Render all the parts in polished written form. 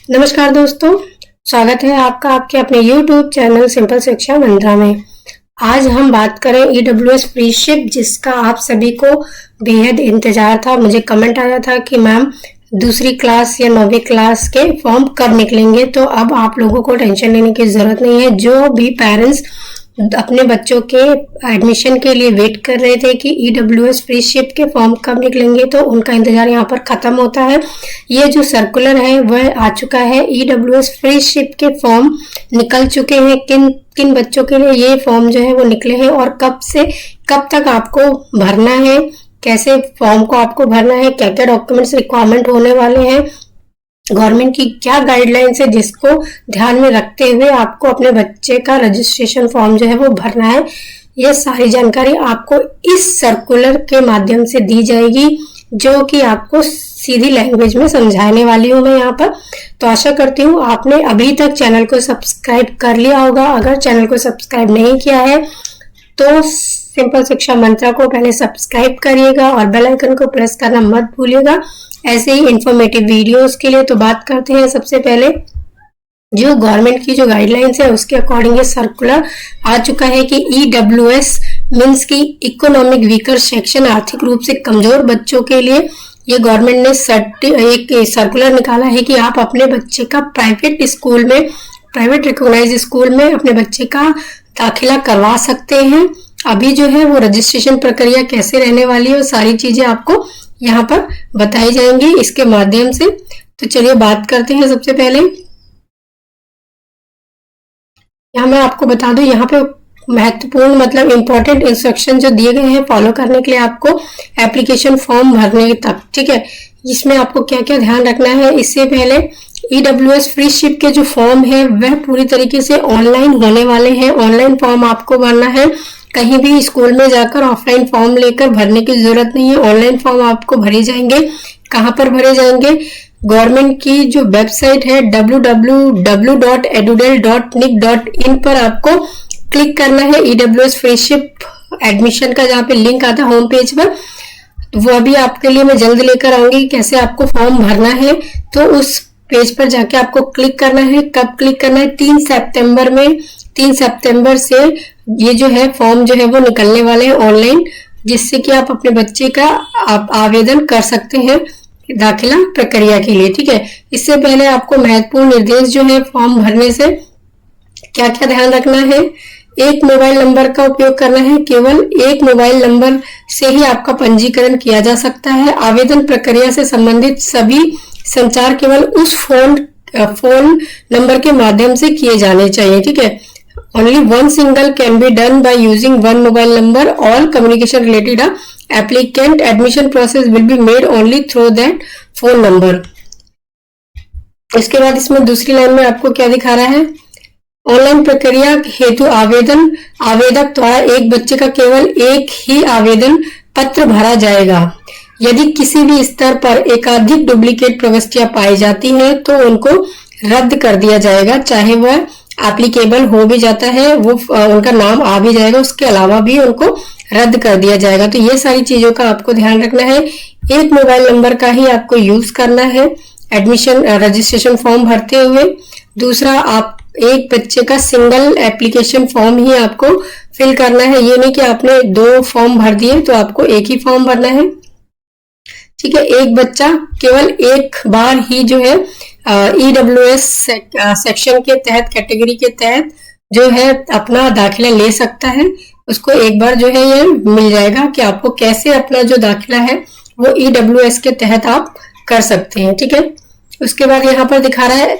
नमस्कार दोस्तों, स्वागत है आपका आपके अपने YouTube चैनल सिंपल शिक्षा मंत्रा में। आज हम बात करें EWS फ्री शिप, जिसका आप सभी को बेहद इंतजार था। मुझे कमेंट आया था कि मैम दूसरी क्लास या 9वीं क्लास के फॉर्म कब निकलेंगे। तो अब आप लोगों को टेंशन लेने की जरूरत नहीं है। जो भी पेरेंट्स अपने बच्चों के एडमिशन के लिए वेट कर रहे थे कि EWS फ्री शिप के फॉर्म कब निकलेंगे, तो उनका इंतजार यहाँ पर खत्म होता है। ये जो सर्कुलर है वह आ चुका है। EWS फ्री शिप के फॉर्म निकल चुके हैं। किन किन बच्चों के लिए ये फॉर्म जो है वो निकले हैं और कब से कब तक आपको भरना है, कैसे फॉर्म को आपको भरना है, क्या क्या डॉक्यूमेंट्स रिक्वायरमेंट होने वाले हैं, गवर्नमेंट की क्या गाइडलाइंस है जिसको ध्यान में रखते हुए आपको अपने बच्चे का रजिस्ट्रेशन फॉर्म जो है वो भरना है। ये सारी जानकारी आपको इस सर्कुलर के माध्यम से दी जाएगी, जो कि आपको सीधी लैंग्वेज में समझाने वाली हूँ मैं यहाँ पर। तो आशा करती हूँ आपने अभी तक चैनल को सब्सक्राइब कर लिया होगा। अगर चैनल को सब्सक्राइब नहीं किया है तो सिंपल शिक्षा मंत्रा को पहले सब्सक्राइब करिएगा और बेल आइकन को प्रेस करना मत भूलिएगा ऐसे ही इंफॉर्मेटिव वीडियोस के लिए। तो बात करते हैं सबसे पहले जो गवर्नमेंट की जो गाइडलाइंस है उसके अकॉर्डिंग ये सर्कुलर आ चुका है कि EWS मीन्स की इकोनॉमिक वीकर सेक्शन, आर्थिक रूप से कमजोर बच्चों के लिए ये गवर्नमेंट ने एक सर्कुलर निकाला है कि आप अपने बच्चे का प्राइवेट स्कूल में, प्राइवेट रिकॉग्नाइज स्कूल में अपने बच्चे का दाखिला करवा सकते हैं। अभी जो है वो रजिस्ट्रेशन प्रक्रिया कैसे रहने वाली है, वो सारी चीजें आपको यहाँ पर बताई जाएंगी इसके माध्यम से। तो चलिए बात करते हैं। सबसे पहले यहाँ मैं आपको बता दूं, यहाँ पे महत्वपूर्ण मतलब इंपॉर्टेंट इंस्ट्रक्शन जो दिए गए हैं फॉलो करने के लिए आपको एप्लीकेशन फॉर्म भरने तक, ठीक है। इसमें आपको क्या क्या ध्यान रखना है। इससे पहले EWS फ्री शिप के जो फॉर्म है वह पूरी तरीके से ऑनलाइन होने वाले हैं। ऑनलाइन फॉर्म आपको भरना है, कहीं भी स्कूल में जाकर ऑफलाइन फॉर्म लेकर भरने की जरूरत नहीं है। ऑनलाइन फॉर्म आपको भरे जाएंगे। कहाँ पर भरे जाएंगे? गवर्नमेंट की जो वेबसाइट है www.edudel.nic.in पर आपको क्लिक करना है। EWS फ्री शिप एडमिशन का जहाँ पे लिंक आता है होम पेज पर, वो अभी आपके लिए मैं जल्द लेकर आऊंगी कैसे आपको फॉर्म भरना है। तो उस पेज पर जाके आपको क्लिक करना है। कब क्लिक करना है? 3 सितंबर में। 3 सितंबर से ये जो है फॉर्म जो है वो निकलने वाले हैं ऑनलाइन, जिससे कि आप अपने बच्चे का आप आवेदन कर सकते हैं दाखिला प्रक्रिया के लिए, ठीक है। इससे पहले आपको महत्वपूर्ण निर्देश जो है फॉर्म भरने से क्या क्या ध्यान रखना है। एक मोबाइल नंबर का उपयोग करना है। केवल एक मोबाइल नंबर से ही आपका पंजीकरण किया जा सकता है। आवेदन प्रक्रिया से संबंधित सभी संचार केवल उस फोन नंबर के माध्यम से किए जाने चाहिए, ठीक है। Only one single can be done by using one mobile number. All communication related to applicant admission process will be made only through that phone number. इसके बाद इसमें दूसरी लाइन में आपको क्या दिखा रहा है? ऑनलाइन प्रक्रिया हेतु आवेदक द्वारा एक बच्चे का केवल एक ही आवेदन पत्र भरा जाएगा। यदि किसी भी स्तर पर एकाधिक डुप्लीकेट प्रविष्टियां पाई जाती हैं तो उनको रद्द कर दिया जाएगा, चाहे वह एप्लीकेबल हो भी जाता है, वो उनका नाम आ भी जाएगा, उसके अलावा भी उनको रद्द कर दिया जाएगा। तो ये सारी चीजों का आपको ध्यान रखना है। एक मोबाइल नंबर का ही आपको यूज करना है एडमिशन रजिस्ट्रेशन फॉर्म भरते हुए। दूसरा, आप एक बच्चे का सिंगल एप्लीकेशन फॉर्म ही आपको फिल करना है। ये नहीं कि आपने 2 फॉर्म भर दिए तो आपको एक ही फॉर्म भरना है, ठीक है। एक बच्चा केवल एक बार ही जो है EWS सेक्शन के तहत, कैटेगरी के तहत जो है अपना दाखिला ले सकता है। उसको एक बार जो है ये मिल जाएगा कि आपको कैसे अपना जो दाखिला है वो EWS के तहत आप कर सकते हैं, ठीक है। उसके बाद यहाँ पर दिखा रहा है,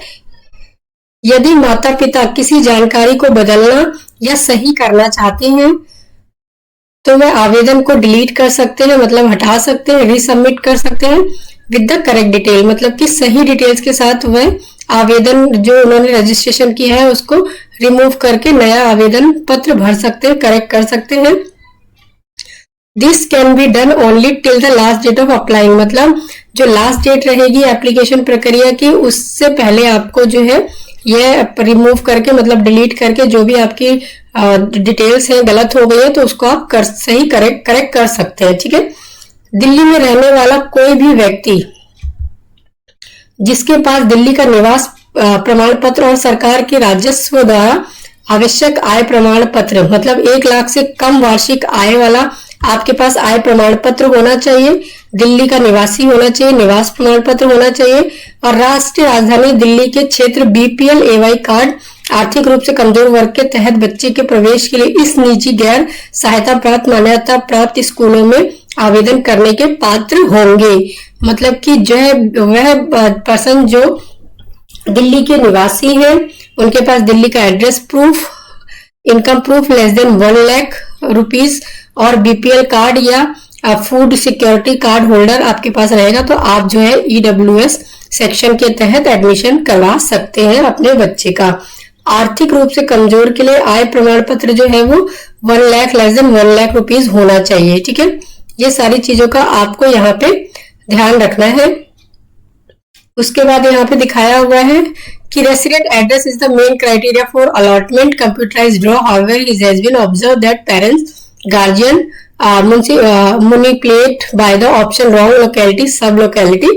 यदि माता पिता किसी जानकारी को बदलना या सही करना चाहते हैं तो वह आवेदन को डिलीट कर सकते हैं, मतलब हटा सकते हैं, रीसबमिट कर सकते हैं विद द करेक्ट डिटेल, मतलब कि सही डिटेल्स के साथ वह आवेदन जो उन्होंने रजिस्ट्रेशन किया है उसको रिमूव करके नया आवेदन पत्र भर सकते हैं, करेक्ट कर सकते हैं। This can be done only till the last date of applying, मतलब जो लास्ट डेट रहेगी एप्लीकेशन प्रक्रिया की उससे पहले आपको जो है ये रिमूव करके, मतलब डिलीट करके जो भी आपकी डिटेल्स है गलत हो गई है तो उसको आप सही करेक्ट कर सकते हैं, ठीक है। दिल्ली में रहने वाला कोई भी व्यक्ति जिसके पास दिल्ली का निवास प्रमाण पत्र और सरकार के राजस्व द्वारा आवश्यक आय प्रमाण पत्र, मतलब 1 लाख से कम वार्षिक आय वाला आपके पास आय प्रमाण पत्र होना चाहिए, दिल्ली का निवासी होना चाहिए, निवास प्रमाण पत्र होना चाहिए, और राष्ट्रीय राजधानी दिल्ली के क्षेत्र बीपीएल एवाई कार्ड, आर्थिक रूप से कमजोर वर्ग के तहत बच्चे के प्रवेश के लिए इस निजी गैर सहायता प्राप्त मान्यता प्राप्त स्कूलों में आवेदन करने के पात्र होंगे। मतलब कि जो है वह पर्सन जो दिल्ली के निवासी हैं, उनके पास दिल्ली का address proof, income proof less than 1 lakh rupees और बीपीएल कार्ड या फूड सिक्योरिटी कार्ड होल्डर आपके पास रहेगा, तो आप जो है ईडब्ल्यूएस सेक्शन के तहत एडमिशन करवा सकते हैं अपने बच्चे का। आर्थिक रूप से कमजोर के लिए आय प्रमाण पत्र जो है वो 1 lakh less than 1 lakh rupees होना चाहिए। ठीक है, ये सारी चीजों का आपको यहाँ पे ध्यान रखना है। उसके बाद यहाँ पे दिखाया हुआ है कि resident address is the main criteria for allotment computerised draw, however it has been observed that parents guardian manipulate by the option wrong locality, sub locality,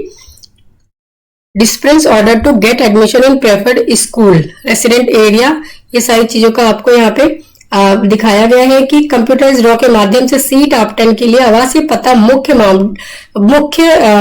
dispense order to get admission in preferred school, resident area, ये सारी चीजों का आपको यहाँ पे दिखाया गया है कि कंप्यूटराइज्ड ड्रॉ के माध्यम से सीट आवंटन के लिए आवासीय पता मुख्य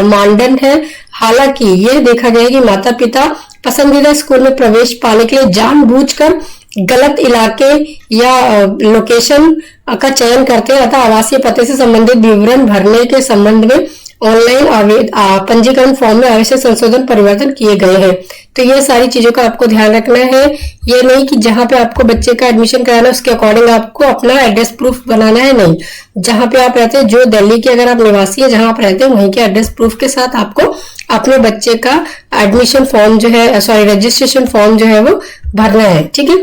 मानदंड है। हालांकि ये देखा गया है कि माता पिता पसंदीदा स्कूल में प्रवेश पाने के लिए जानबूझकर गलत इलाके या लोकेशन का चयन करते हैं, अतः आवासीय पते से संबंधित विवरण भरने के संबंध में ऑनलाइन पंजीकरण फॉर्म में आवश्यक संशोधन परिवर्तन किए गए हैं। तो ये सारी चीजों का आपको ध्यान रखना है। ये नहीं कि जहां पे आपको बच्चे का एडमिशन कराना है उसके अकॉर्डिंग आपको अपना एड्रेस प्रूफ बनाना है, नहीं, जहां पे आप रहते हैं, जो दिल्ली के अगर आप निवासी है जहां आप रहते हैं वहीं के एड्रेस प्रूफ के साथ आपको अपने बच्चे का एडमिशन फॉर्म जो है रजिस्ट्रेशन फॉर्म जो है वो भरना है। ठीक है,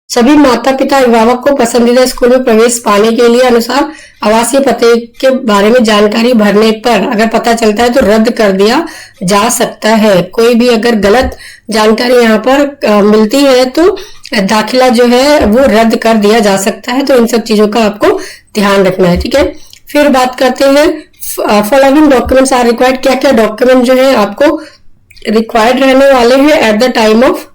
सभी माता पिता अभिभावक को पसंदीदा स्कूल में प्रवेश पाने के लिए अनुसार आवासीय पते के बारे में जानकारी भरने पर अगर पता चलता है तो रद्द कर दिया जा सकता है। कोई भी अगर गलत जानकारी यहाँ पर मिलती है तो दाखिला जो है वो रद्द कर दिया जा सकता है। तो इन सब चीजों का आपको ध्यान रखना है। ठीक है, फिर बात करते हैं फॉलोइंग डॉक्यूमेंट्स आर रिक्वायर्ड, क्या क्या डॉक्यूमेंट जो है आपको रिक्वायर्ड रहने वाले हैं at the time of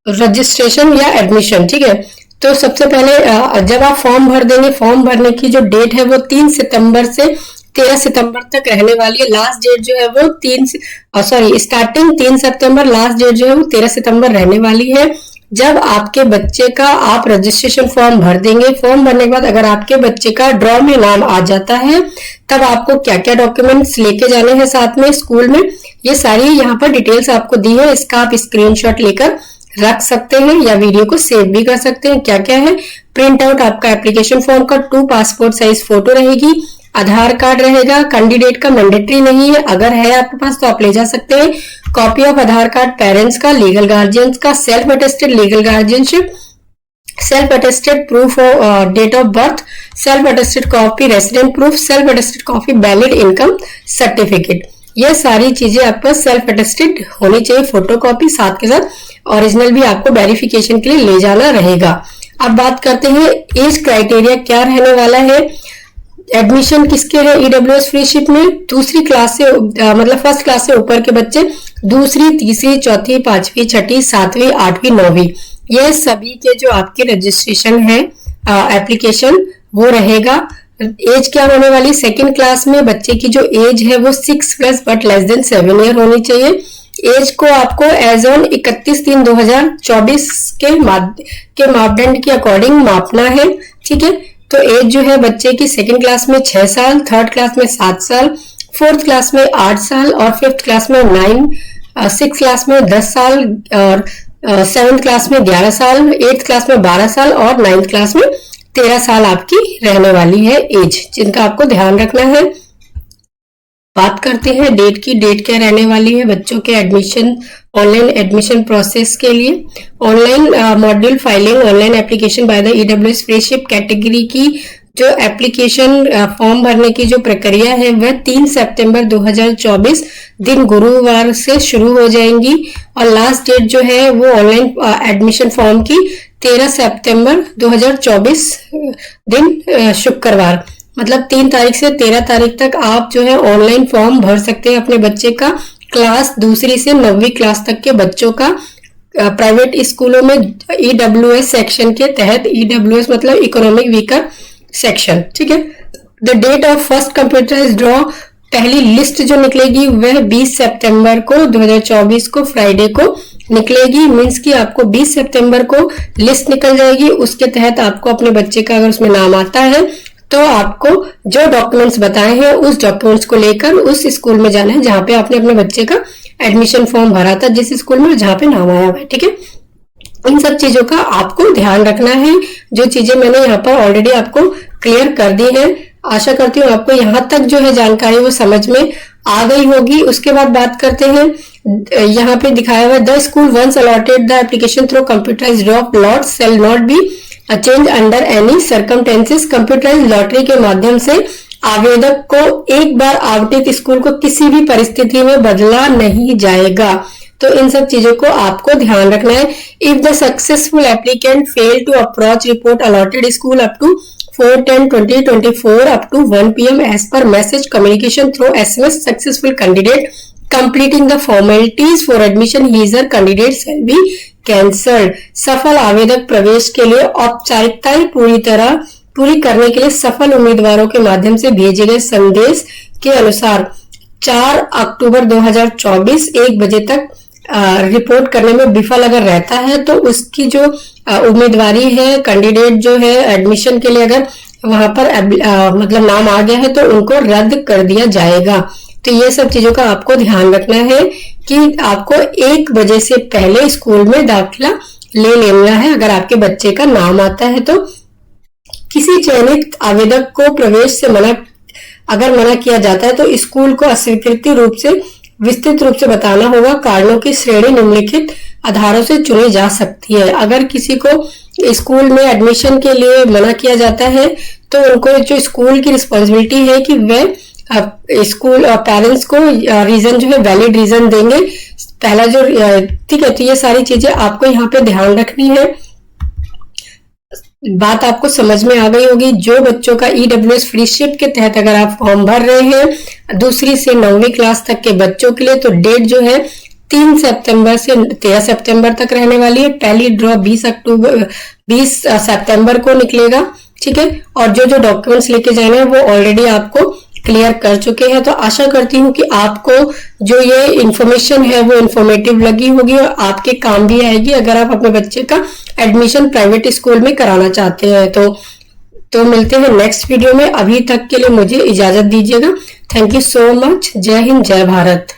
registration या एडमिशन। ठीक है, तो सबसे पहले जब आप फॉर्म भर देंगे, फॉर्म भरने की जो डेट है वो 3 सितंबर से 13 सितंबर तक रहने वाली है। लास्ट डेट जो है वो स्टार्टिंग 3 सितंबर, लास्ट डेट जो है वो 13 सितंबर रहने वाली है। जब आपके बच्चे का आप रजिस्ट्रेशन फॉर्म भर देंगे, फॉर्म भरने के बाद अगर आपके बच्चे का ड्रॉ में नाम आ जाता है तब आपको क्या क्या डॉक्यूमेंट्स लेके जाने हैं साथ में स्कूल में, ये सारी यहाँ पर डिटेल्स आपको दी है। इसका आप स्क्रीनशॉट लेकर रख सकते हैं या वीडियो को सेव भी कर सकते हैं। क्या क्या है, प्रिंट आउट आपका एप्लीकेशन फॉर्म का 2 पासपोर्ट साइज फोटो रहेगी, आधार कार्ड रहेगा, कैंडिडेट का मैंडेटरी नहीं है, अगर है आपके पास तो आप ले जा सकते हैं। Copy of Aadhaar card parents का, लीगल गार्जियंस का, self attested legal guardianship, self attested proof of date of birth, self attested copy resident proof, self attested copy valid income certificate, ये सारी चीजें आपका सेल्फ अटेस्टेड होनी चाहिए, फोटोकॉपी साथ के साथ ओरिजिनल भी आपको वेरिफिकेशन के लिए ले जाना रहेगा। अब बात करते हैं एज क्राइटेरिया क्या रहने वाला है। एडमिशन किसके है ईडब्ल्यूएस फ्रीशिप में, दूसरी क्लास से मतलब फर्स्ट क्लास से ऊपर के बच्चे, दूसरी, तीसरी, चौथी, पांचवी, छठी, सातवीं, आठवीं, नौवीं, ये सभी के जो आपके रजिस्ट्रेशन है एप्लीकेशन वो रहेगा। एज क्या होने वाली, सेकंड क्लास में बच्चे की जो एज है वो 6+ बट लेस देन 7 ईयर होनी चाहिए। एज को आपको एज ऑन 31/3/2024 के मापदंड के अकॉर्डिंग मापना है। ठीक है, तो एज जो है बच्चे की सेकंड क्लास में 6 साल, थर्ड क्लास में 7 साल, फोर्थ क्लास में 8 साल और फिफ्थ क्लास में 9, सिक्स क्लास में 10 साल और सेवेंथ क्लास में 11 साल, एट्थ क्लास में 12 साल और 9th क्लास में 13 साल आपकी रहने वाली है एज, जिनका आपको ध्यान रखना है। बात करते हैं डेट की, डेट क्या रहने वाली है बच्चों के एडमिशन, ऑनलाइन एडमिशन प्रोसेस के लिए। Online module filing, online application by the EWS freeship category की जो एप्लीकेशन फॉर्म भरने की जो प्रक्रिया है वह 3 सितंबर 2024 दिन गुरुवार से शुरू हो जाएंगी और लास्ट डेट जो है वो ऑनलाइन एडमिशन फॉर्म की 13 सितंबर 2024 दिन शुक्रवार, मतलब 3 तारीख से 13 तारीख तक आप जो है ऑनलाइन फॉर्म भर सकते हैं अपने बच्चे का क्लास दूसरी से 9वीं क्लास तक के बच्चों का प्राइवेट स्कूलों में EWS सेक्शन के तहत, EWS मतलब इकोनॉमिक वीकर सेक्शन, ठीक है। The date of first computerise draw, पहली लिस्ट जो निकलेगी वह 20 सितंबर को 2024 को फ्राइडे को निकलेगी। मींस कि आपको 20 सितंबर को लिस्ट निकल जाएगी। उसके तहत आपको अपने बच्चे का अगर उसमें नाम आता है तो आपको जो डॉक्यूमेंट्स बताए हैं उस डॉक्यूमेंट्स को लेकर उस स्कूल में जाना है जहां पे आपने अपने बच्चे का एडमिशन फॉर्म भरा था, जिस स्कूल में जहां पे नाम आया हुआ है, ठीक है। इन सब चीजों का आपको ध्यान रखना है। जो चीजें मैंने यहाँ पर ऑलरेडी आपको क्लियर कर दी है। आशा करती हूँ आपको यहाँ तक जो है जानकारी वो समझ में आ गई होगी। उसके बाद बात करते हैं, यहाँ पे दिखाया हुआ the school once allotted the application through computerised drop lot shall not be change under any circumstances. Computerised lottery के माध्यम से आवेदक को एक बार आवंटित स्कूल को किसी भी परिस्थिति में बदला नहीं जाएगा। तो इन सब चीजों को आपको ध्यान रखना है। If the successful applicant fail to approach report allotted school up to 4/10/2024 up to 1 PM as per message communication through SMS, successful candidate completing the formalities for admission his or candidate shall be cancelled। सफल आवेदक प्रवेश के लिए औपचारिकताएं पूरी करने के लिए सफल उम्मीदवारों के माध्यम से भेजे गए संदेश के अनुसार 4 अक्टूबर 2024 1 बजे तक रिपोर्ट करने में विफल अगर रहता है तो उसकी जो उम्मीदवारी है, कैंडिडेट जो है एडमिशन के लिए अगर वहां पर मतलब नाम आ गया है तो उनको रद्द कर दिया जाएगा। तो ये सब चीजों का आपको ध्यान रखना है कि आपको 1 बजे से पहले स्कूल में दाखिला ले लेना है। अगर आपके बच्चे का नाम आता है तो किसी चयनित आवेदक को प्रवेश से अगर मना किया जाता है तो स्कूल को अस्वीकृति रूप से विस्तृत रूप से बताना होगा। कारणों की श्रेणी निम्नलिखित आधारों से चुनी जा सकती है। अगर किसी को स्कूल में एडमिशन के लिए मना किया जाता है तो उनको जो स्कूल की रिस्पॉन्सिबिलिटी है कि वह स्कूल और पेरेंट्स को रीजन जो है वैलिड रीजन देंगे। पहला जो, ठीक है। तो ये सारी चीजें आपको यहाँ पे ध्यान रखनी है। बात आपको समझ में आ गई होगी। जो बच्चों का EWS फ्री शिप के तहत अगर आप फॉर्म भर रहे हैं दूसरी से 9वीं क्लास तक के बच्चों के लिए, तो डेट जो है 3 सितंबर से 13 सितंबर तक रहने वाली है। पहली ड्रॉ 20 सितंबर को निकलेगा, ठीक है। और जो जो डॉक्यूमेंट्स लेके जाने हैं वो ऑलरेडी आपको क्लियर कर चुके हैं। तो आशा करती हूँ कि आपको जो ये इन्फॉर्मेशन है वो इन्फॉर्मेटिव लगी होगी और आपके काम भी आएगी अगर आप अपने बच्चे का एडमिशन प्राइवेट स्कूल में कराना चाहते हैं। तो मिलते हैं नेक्स्ट वीडियो में। अभी तक के लिए मुझे इजाजत दीजिएगा। Thank you so much. जय हिंद, जय भारत।